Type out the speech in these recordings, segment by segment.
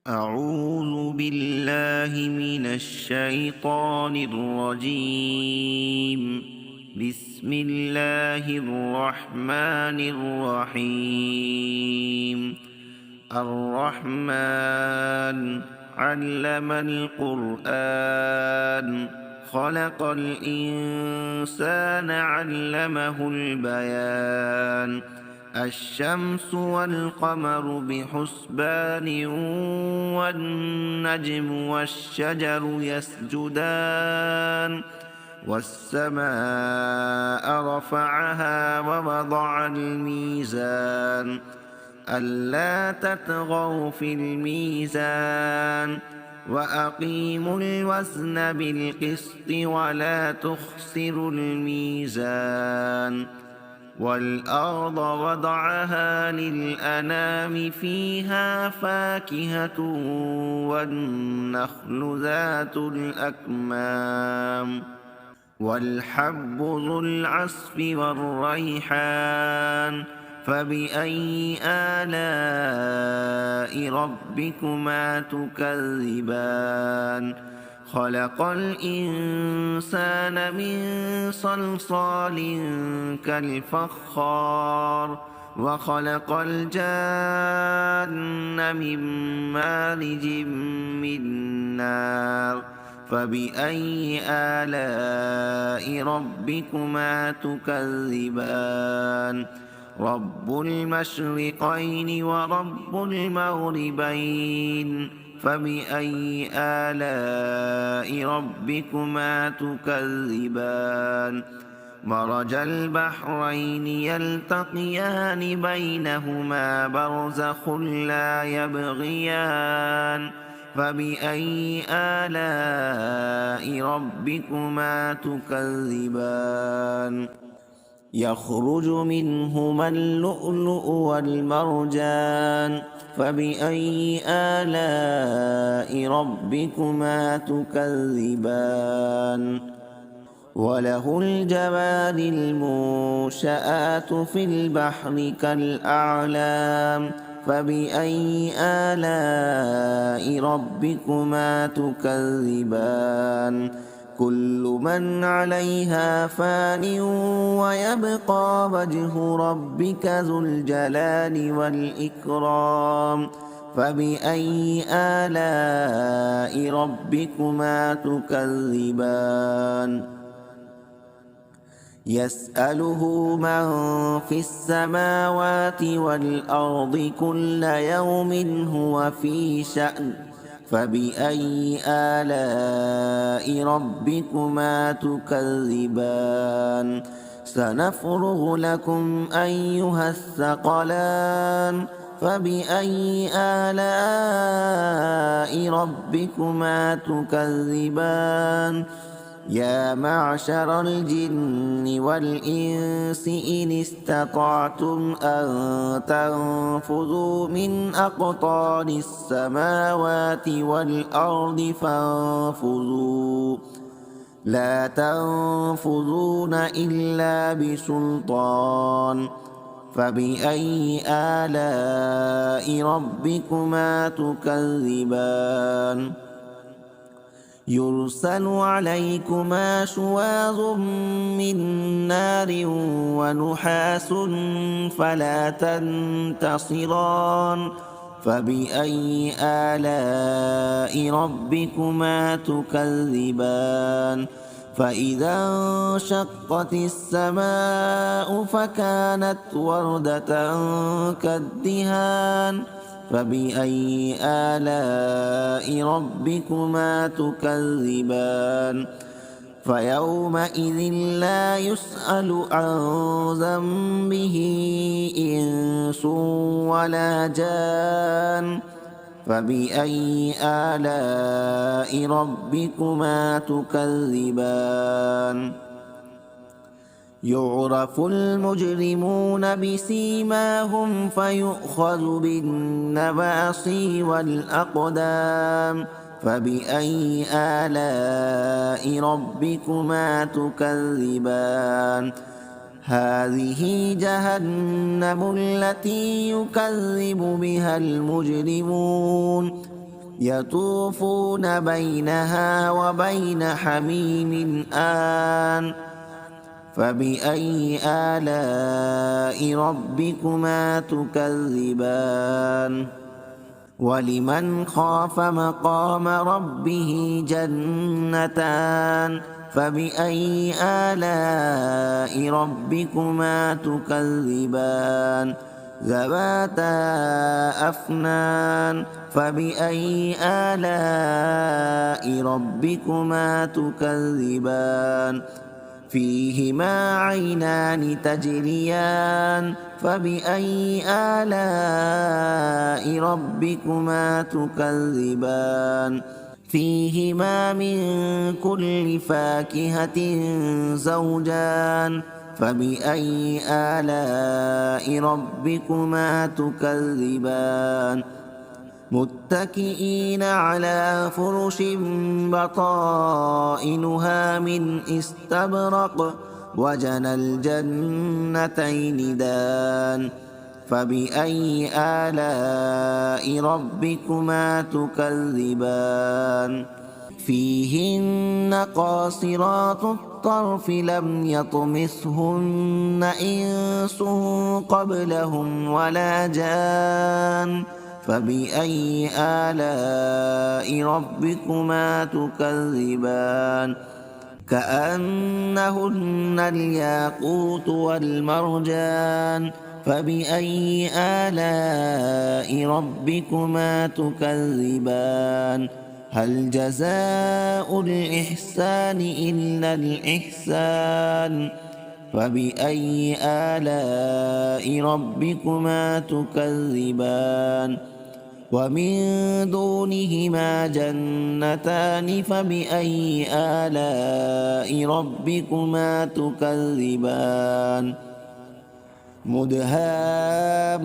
أعوذ بالله من الشيطان الرجيم. بسم الله الرحمن الرحيم. الرحمن علم القرآن خلق الإنسان علمه البيان. الشمس والقمر بحسبان والنجم والشجر يسجدان والسماء رفعها ووضع الميزان ألا تطغوا في الميزان وأقيموا الوزن بالقسط ولا تخسروا الميزان. والأرض وضعها للأنام فيها فاكهة والنخل ذات الأكمام والحب ذو العصف والريحان. فبأي آلاء ربكما تكذبان؟ خلق الإنسان من صلصال كالفخار وخلق الجان من مارج من نار. فبأي آلاء ربكما تكذبان؟ رب المشرقين ورب المغربين. فبأي آلاء ربكما تكذبان؟ مرج البحرين يلتقيان بينهما برزخ لا يبغيان. فبأي آلاء ربكما تكذبان؟ يخرج منهما اللؤلؤ والمرجان. فبأي آلاء ربكما تكذبان؟ وله الجوار المنشآت في البحر كالأعلام. فبأي آلاء ربكما تكذبان؟ كل من عليها فان ويبقى وجه ربك ذو الجلال والإكرام. فبأي آلاء ربكما تكذبان؟ يسأله من في السماوات والأرض كل يوم هو في شأن. فبأي آلاء ربكما تكذبان؟ سنفرغ لكم أيها الثقلان. فبأي آلاء ربكما تكذبان؟ يا معشر الجن والإنس إن استطعتم أن تنفذوا من أقطار السماوات والأرض فانفذوا لا تنفذون إلا بسلطان. فبأي آلاء ربكما تكذبان؟ يرسل عليكما شواظ من نار ونحاس فلا تنتصران. فبأي آلاء ربكما تكذبان؟ فإذا انشقت السماء فكانت وردة كالدهان. فبأي آلاء ربكما تكذبان؟ فيومئذ لا يسأل عن ذنبه إنس ولا جان. فبأي آلاء ربكما تكذبان؟ يعرف المجرمون بسيماهم فيؤخذ بالنواصي والأقدام. فبأي آلاء ربكما تكذبان؟ هذه جهنم التي يكذب بها المجرمون يطوفون بينها وبين حميم آن فبأي آلاء ربكما تكذبان ولمن خاف مقام ربه جنتان فبأي آلاء ربكما تكذبان ذواتا أفنان فبأي آلاء ربكما تكذبان فيهما عينان تجريان فبأي آلاء ربكما تكذبان فيهما من كل فاكهة زوجان فبأي آلاء ربكما تكذبان متكئين على فرش بطائنها من استبرق وجنى الجنتين دان فبأي آلاء ربكما تكذبان فيهن قاصرات الطرف لم يطمثهن إنس قبلهم ولا جان فبأي آلاء ربكما تكذبان كأنهن الياقوت والمرجان فبأي آلاء ربكما تكذبان هل جزاء الإحسان إلا الإحسان فبأي آلاء ربكما تكذبان ومن دونهما جنتان فبأي آلاء ربكما تكذبان مدهامتان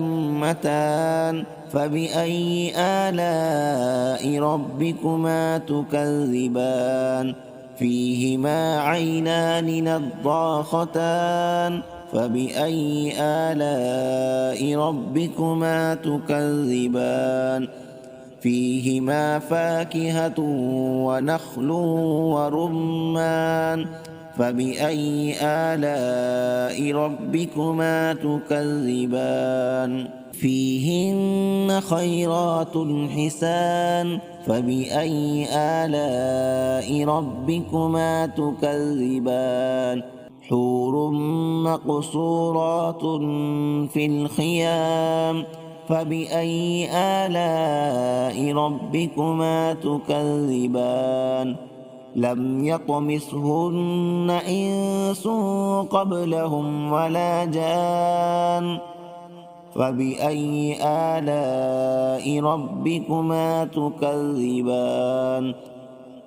فبأي آلاء ربكما تكذبان فيهما عينان نضاختان فبأي آلاء ربكما تكذبان فيهما فاكهة ونخل ورمان فبأي آلاء ربكما تكذبان فيهن خيرات حسان فبأي آلاء ربكما تكذبان حور مقصورات في الخيام فبأي آلاء ربكما تكذبان لم يطمثهن إنس قبلهم ولا جان فبأي آلاء ربكما تكذبان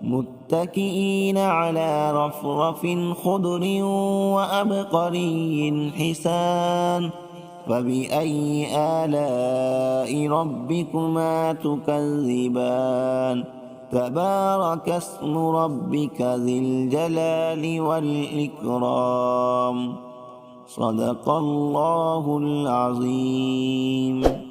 متكئين على رفرف خضر وأبقري حسان فبأي آلاء ربكما تكذبان تبارك اسم ربك ذي الجلال والإكرام صدق الله العظيم.